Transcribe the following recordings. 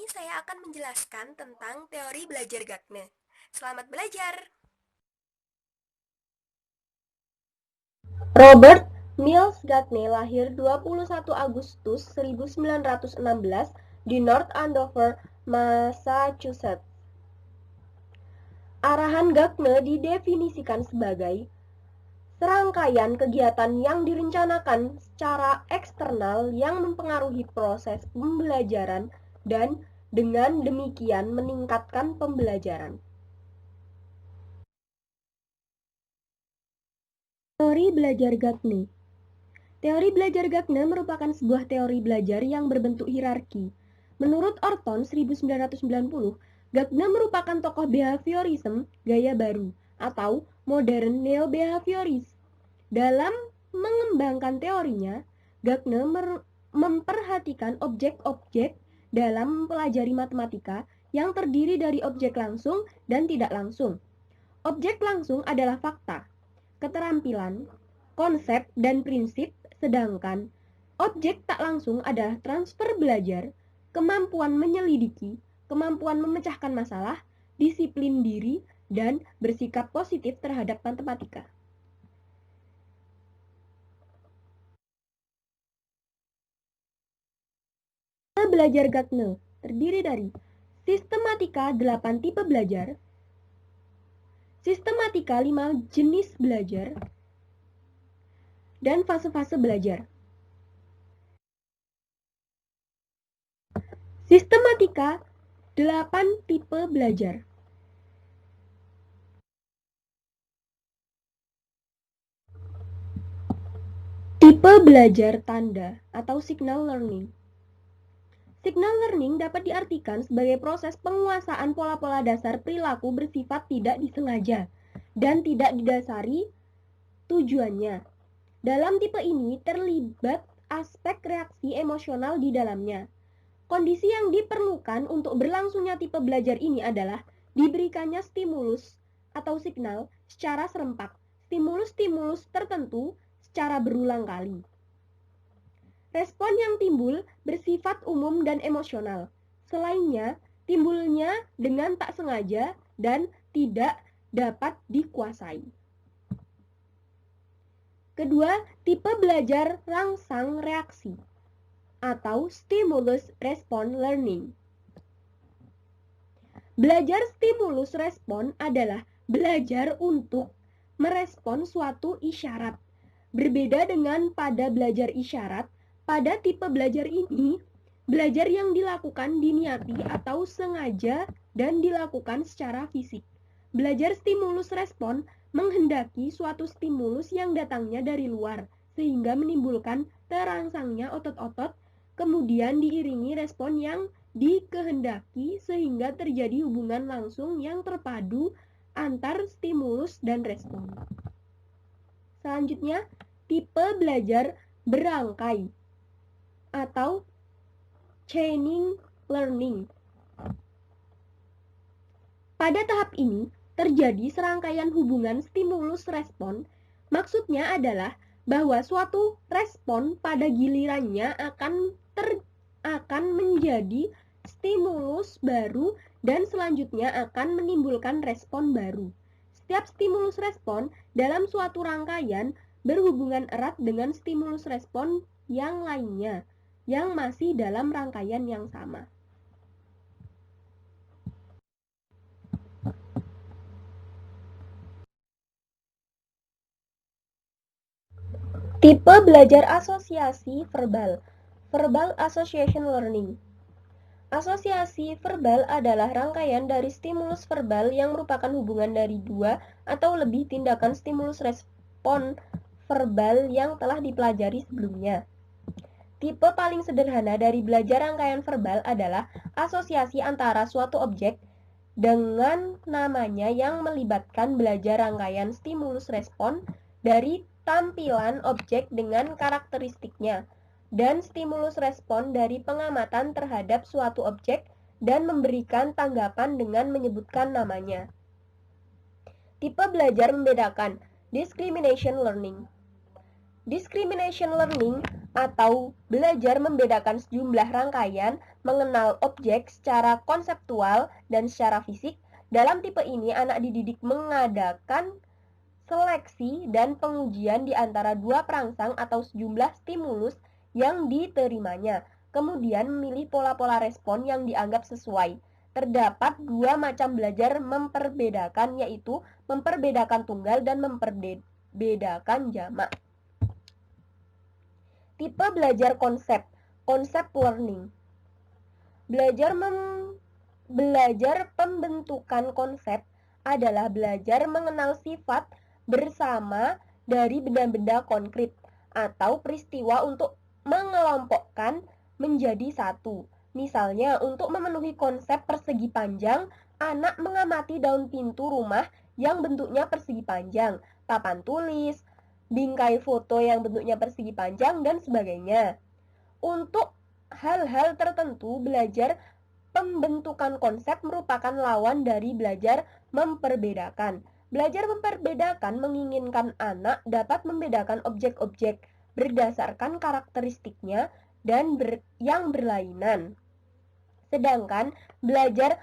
ini saya akan menjelaskan tentang teori belajar Gagne. Selamat belajar! Robert Mills Gagne lahir 21 Agustus 1916 di North Andover, Massachusetts. Arahan Gagne didefinisikan sebagai serangkaian kegiatan yang direncanakan secara eksternal yang mempengaruhi proses pembelajaran dan dengan demikian meningkatkan pembelajaran. Teori belajar Gagne. Teori belajar Gagne merupakan sebuah teori belajar yang berbentuk hierarki. Menurut Orton 1990, Gagne merupakan tokoh behaviorism gaya baru atau modern neo-behavioris. Dalam mengembangkan teorinya, Gagne memperhatikan objek-objek dalam mempelajari matematika yang terdiri dari objek langsung dan tidak langsung. Objek langsung adalah fakta, keterampilan, konsep, dan prinsip, sedangkan objek tak langsung adalah transfer belajar, kemampuan menyelidiki, kemampuan memecahkan masalah, disiplin diri, dan bersikap positif terhadap matematika. Belajar Gagne terdiri dari sistematika 8 tipe belajar, sistematika 5 jenis belajar, dan fase-fase belajar. Sistematika 8 tipe belajar. Tipe belajar tanda atau signal learning. Signal learning dapat diartikan sebagai proses penguasaan pola-pola dasar perilaku bersifat tidak disengaja dan tidak didasari tujuannya. Dalam tipe ini terlibat aspek reaksi emosional di dalamnya. Kondisi yang diperlukan untuk berlangsungnya tipe belajar ini adalah diberikannya stimulus atau signal secara serempak, stimulus-stimulus tertentu secara berulang kali. Respon yang timbul bersifat umum dan emosional. Selainnya, timbulnya dengan tak sengaja dan tidak dapat dikuasai. Kedua, tipe belajar rangsang reaksi atau stimulus respon learning. Belajar stimulus respon adalah belajar untuk merespon suatu isyarat. Berbeda dengan pada belajar isyarat, pada tipe belajar ini, belajar yang dilakukan diniati atau sengaja dan dilakukan secara fisik. Belajar stimulus respon menghendaki suatu stimulus yang datangnya dari luar, sehingga menimbulkan terangsangnya otot-otot, kemudian diiringi respon yang dikehendaki sehingga terjadi hubungan langsung yang terpadu antar stimulus dan respon. Selanjutnya, tipe belajar berangkai atau chaining learning. Pada tahap ini, terjadi serangkaian hubungan stimulus respon. Maksudnya adalah bahwa suatu respon pada gilirannya akan menjadi stimulus baru dan selanjutnya akan menimbulkan respon baru. Setiap stimulus respon dalam suatu rangkaian berhubungan erat dengan stimulus respon yang lainnya yang masih dalam rangkaian yang sama. Tipe belajar asosiasi verbal, verbal association learning. Asosiasi verbal adalah rangkaian dari stimulus verbal yang merupakan hubungan dari dua atau lebih tindakan stimulus respon verbal yang telah dipelajari sebelumnya. Tipe paling sederhana dari belajar rangkaian verbal adalah asosiasi antara suatu objek dengan namanya yang melibatkan belajar rangkaian stimulus respon dari tampilan objek dengan karakteristiknya dan stimulus respon dari pengamatan terhadap suatu objek dan memberikan tanggapan dengan menyebutkan namanya. Tipe belajar membedakan discrimination learning. Discrimination learning atau belajar membedakan sejumlah rangkaian mengenal objek secara konseptual dan secara fisik. Dalam tipe ini, anak dididik mengadakan seleksi dan pengujian di antara dua perangsang atau sejumlah stimulus yang diterimanya, kemudian memilih pola-pola respon yang dianggap sesuai. Terdapat dua macam belajar memperbedakan, yaitu memperbedakan tunggal dan memperbedakan jamak. Tipe belajar konsep, concept learning. Belajar pembentukan konsep adalah belajar mengenal sifat bersama dari benda-benda konkret atau peristiwa untuk mengelompokkan menjadi satu. Misalnya, untuk memenuhi konsep persegi panjang, anak mengamati daun pintu rumah yang bentuknya persegi panjang, papan tulis, bingkai foto yang bentuknya persegi panjang, dan sebagainya. Untuk hal-hal tertentu, belajar pembentukan konsep merupakan lawan dari belajar memperbedakan. Belajar memperbedakan menginginkan anak dapat membedakan objek-objek berdasarkan karakteristiknya dan yang berlainan. Sedangkan belajar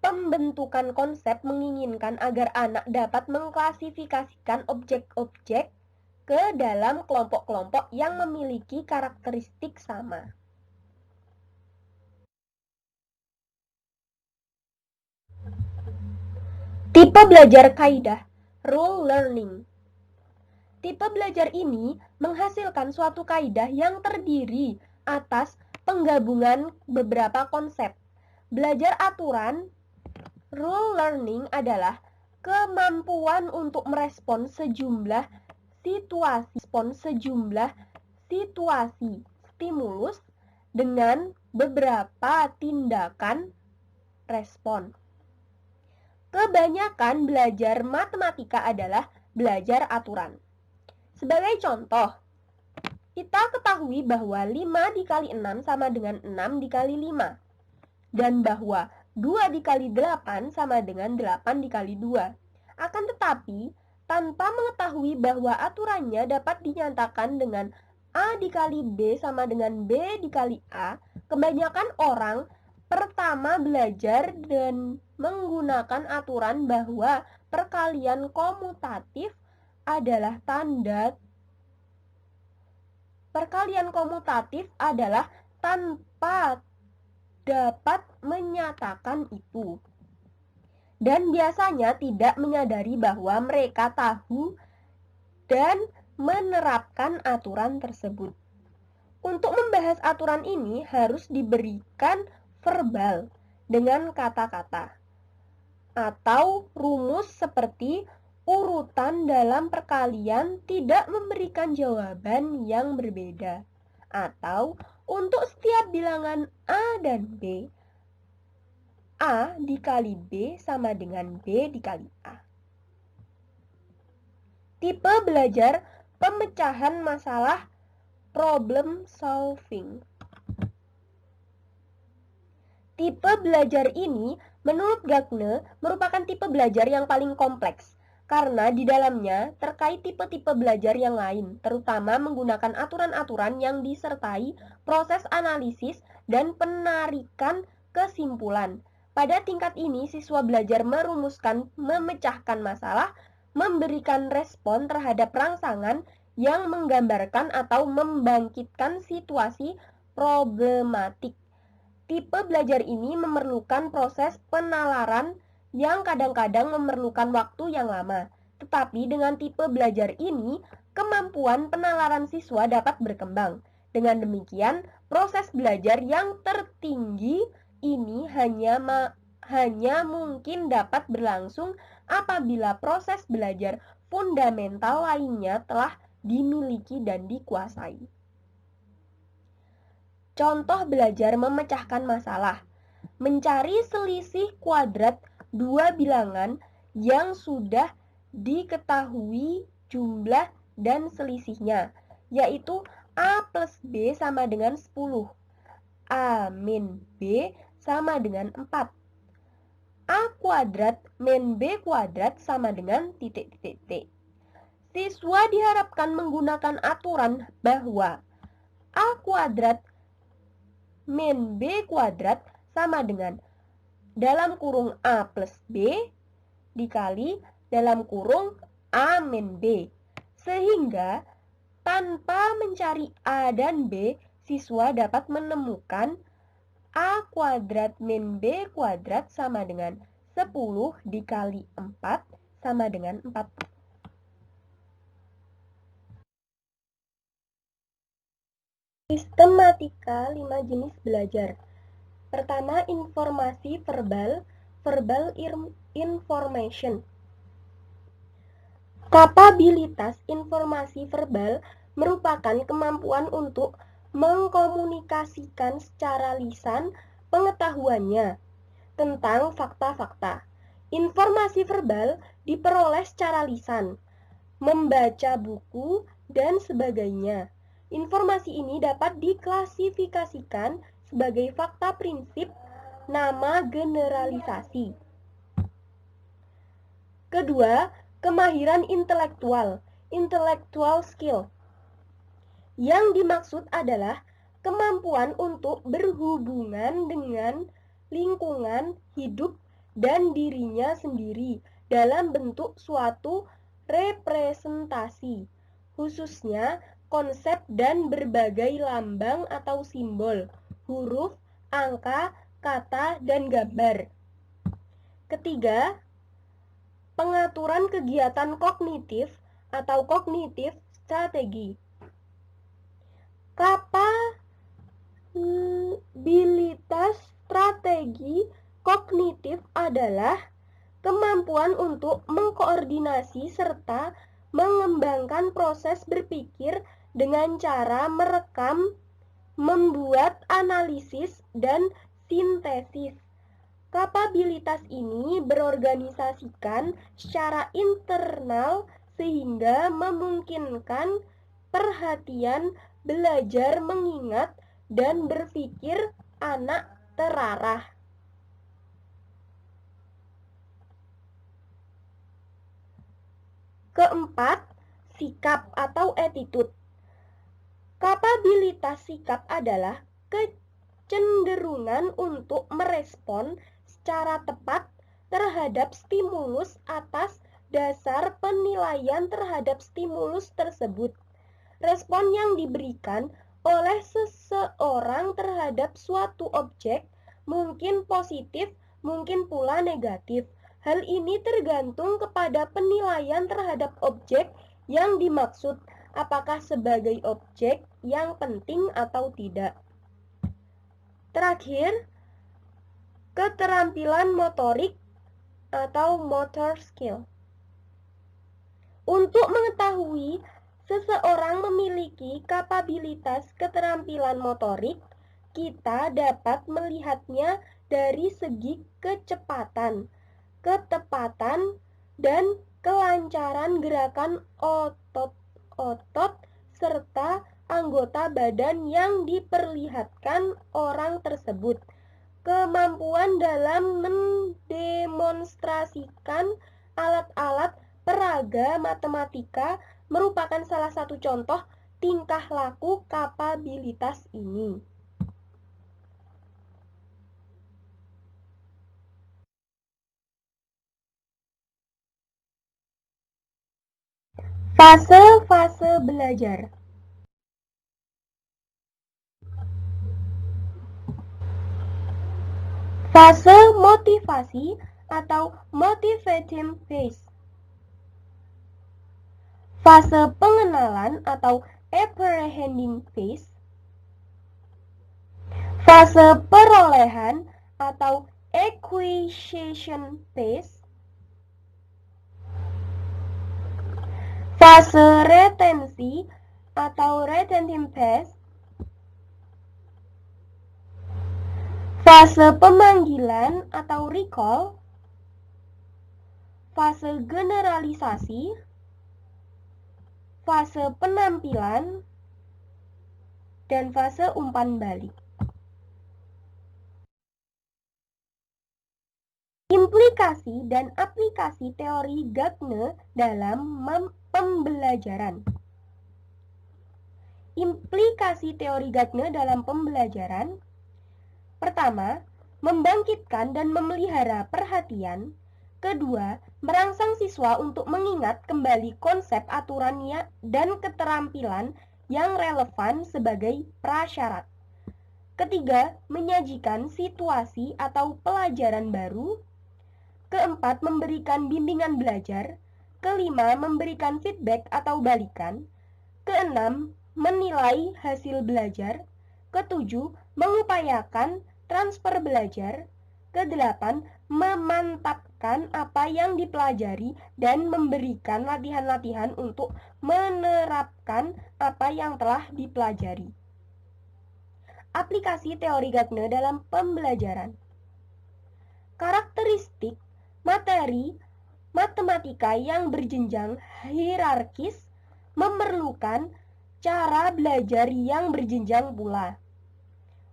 pembentukan konsep menginginkan agar anak dapat mengklasifikasikan objek-objek ke dalam kelompok-kelompok yang memiliki karakteristik sama. Tipe belajar kaidah, rule learning. Tipe belajar ini menghasilkan suatu kaidah yang terdiri atas penggabungan beberapa konsep. Belajar aturan, rule learning adalah kemampuan untuk merespon sejumlah situasi stimulus dengan beberapa tindakan respon. Kebanyakan belajar matematika adalah belajar aturan. Sebagai contoh, kita ketahui bahwa 5 dikali 6 sama dengan 6 dikali 5. Dan bahwa 2 dikali 8 sama dengan 8 dikali 2. Akan tetapi, tanpa mengetahui bahwa aturannya dapat dinyatakan dengan A dikali B sama dengan B dikali A, kebanyakan orang pertama belajar dan menggunakan aturan bahwa perkalian komutatif adalah tanpa dapat menyatakan itu. Dan biasanya tidak menyadari bahwa mereka tahu dan menerapkan aturan tersebut. Untuk membahas aturan ini harus diberikan verbal dengan kata-kata atau rumus seperti urutan dalam perkalian tidak memberikan jawaban yang berbeda, atau untuk setiap bilangan A dan B, A dikali B sama dengan B dikali A. Tipe belajar pemecahan masalah, problem solving. Tipe belajar ini, menurut Gagne, merupakan tipe belajar yang paling kompleks, karena di dalamnya terkait tipe-tipe belajar yang lain, terutama menggunakan aturan-aturan yang disertai proses analisis dan penarikan kesimpulan. Pada tingkat ini, siswa belajar merumuskan, memecahkan masalah, memberikan respon terhadap rangsangan yang menggambarkan atau membangkitkan situasi problematik. Tipe belajar ini memerlukan proses penalaran yang kadang-kadang memerlukan waktu yang lama. Tetapi dengan tipe belajar ini, kemampuan penalaran siswa dapat berkembang. Dengan demikian, proses belajar yang tertinggi ini hanya mungkin dapat berlangsung apabila proses belajar fundamental lainnya telah dimiliki dan dikuasai. Contoh belajar memecahkan masalah. Mencari selisih kuadrat dua bilangan yang sudah diketahui jumlah dan selisihnya, yaitu A plus B sama dengan 10, A min B sama dengan 4, A kuadrat min B kuadrat sama dengan titik-titik. Siswa diharapkan menggunakan aturan bahwa A kuadrat min B kuadrat sama dengan dalam kurung A plus B dikali dalam kurung A min B. Sehingga tanpa mencari A dan B, siswa dapat menemukan A kuadrat min B kuadrat sama dengan 10 dikali 4 sama dengan 40. Sistematika 5 jenis belajar. Pertama, informasi verbal, verbal information. Kapabilitas informasi verbal merupakan kemampuan untuk mengkomunikasikan secara lisan pengetahuannya tentang fakta-fakta. Informasi verbal diperoleh secara lisan, membaca buku, dan sebagainya. Informasi ini dapat diklasifikasikan sebagai fakta prinsip, nama generalisasi. Kedua, kemahiran intelektual, intellectual skill. Yang dimaksud adalah kemampuan untuk berhubungan dengan lingkungan hidup dan dirinya sendiri dalam bentuk suatu representasi, khususnya konsep dan berbagai lambang atau simbol, huruf, angka, kata, dan gambar. Ketiga, pengaturan kegiatan kognitif atau kognitif strategi. Kapabilitas strategi kognitif adalah kemampuan untuk mengkoordinasi serta mengembangkan proses berpikir dengan cara merekam, membuat analisis, dan sintesis. Kapabilitas ini berorganisasikan secara internal sehingga memungkinkan perhatian, belajar, mengingat, dan berpikir anak terarah. Keempat, sikap atau attitude. Kapabilitas sikap adalah kecenderungan untuk merespon secara tepat terhadap stimulus atas dasar penilaian terhadap stimulus tersebut. Respon yang diberikan oleh seseorang terhadap suatu objek mungkin positif, mungkin pula negatif. Hal ini tergantung kepada penilaian terhadap objek yang dimaksud, apakah sebagai objek yang penting atau tidak. Terakhir, keterampilan motorik atau motor skill. Untuk mengetahui seseorang memiliki kapabilitas keterampilan motorik, kita dapat melihatnya dari segi kecepatan, ketepatan, dan kelancaran gerakan otot-otot serta anggota badan yang diperlihatkan orang tersebut. Kemampuan dalam mendemonstrasikan alat-alat peraga matematika merupakan salah satu contoh tingkah laku kapabilitas ini. Fase-fase belajar. Fase motivasi atau motivating phase. Fase pengenalan atau apprehending phase. Fase perolehan atau acquisition phase. Fase retensi atau retentive phase. Fase pemanggilan atau recall. Fase generalisasi. Fase penampilan. Dan fase umpan balik. Implikasi dan aplikasi teori Gagne dalam pembelajaran. Implikasi teori Gagne dalam pembelajaran. Pertama, membangkitkan dan memelihara perhatian. Kedua, merangsang siswa untuk mengingat kembali konsep aturannya dan keterampilan yang relevan sebagai prasyarat. Ketiga, menyajikan situasi atau pelajaran baru. Keempat, memberikan bimbingan belajar. Kelima, memberikan feedback atau balikan. Keenam, menilai hasil belajar. Ketujuh, mengupayakan transfer belajar. Kedelapan, memantapkan apa yang dipelajari dan memberikan latihan-latihan untuk menerapkan apa yang telah dipelajari. Aplikasi teori Gagne dalam pembelajaran. Karakteristik materi matematika yang berjenjang hierarkis memerlukan cara belajar yang berjenjang pula.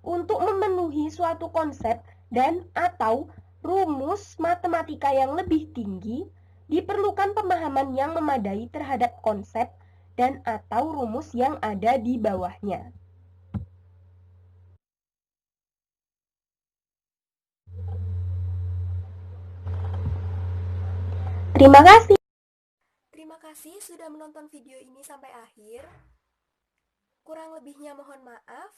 Untuk memenuhi suatu konsep dan atau rumus matematika yang lebih tinggi, diperlukan pemahaman yang memadai terhadap konsep dan atau rumus yang ada di bawahnya. Terima kasih. Terima kasih sudah menonton video ini sampai akhir. Kurang lebihnya mohon maaf,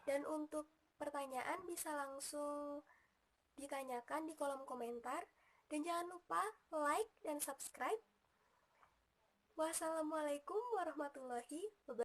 dan untuk pertanyaan bisa langsung ditanyakan di kolom komentar, dan jangan lupa like dan subscribe. Wassalamualaikum warahmatullahi wabarakatuh.